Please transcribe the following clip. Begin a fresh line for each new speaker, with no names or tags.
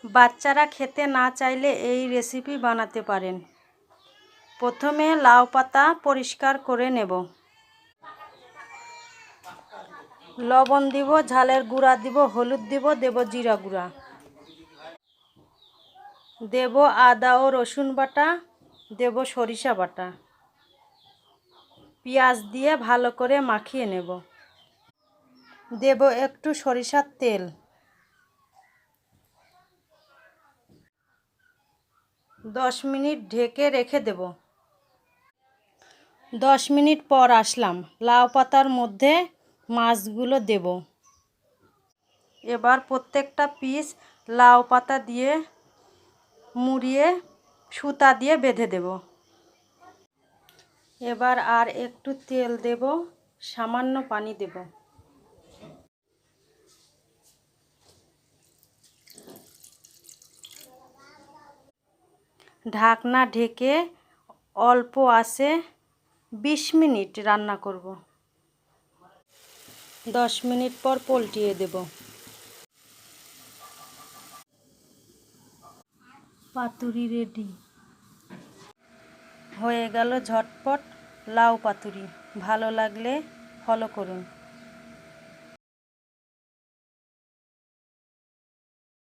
বাচ্চারা খেতে না চাইলে এই রেসিপি বানাতে পারেন। প্রথমে লাউ পাতা পরিষ্কার করে নেব। লবণ দিব, ঝালের গুঁড়া দিব, হলুদ দেব জিরা গুঁড়া, দেব আদা ও রসুন বাটা, দেব সরিষা বাটা, পেঁয়াজ দিয়ে ভালো করে মাখিয়ে নেব। দেব একটু সরিষার তেল। 10 মিনিট ঢেকে রেখে দেব। 10 মিনিট পর আসলাম। লাউ পাতার মধ্যে মাছগুলো দেব। এবার প্রত্যেকটা পিস লাউ পাতা দিয়ে মুড়িয়ে সুতা দিয়ে বেঁধে দেব। এবার আর একটু তেল দেব, সামান্য পানি দেব। ঢাকনা ঢেকে অল্প আঁচে 20 মিনিট রান্না করব। 10 মিনিট পর পাল্টিয়ে দেব। পাতুরি রেডি হয়ে গেল। ঝটপট লাউ পাতুরি। ভালো লাগলে ফলো করুন।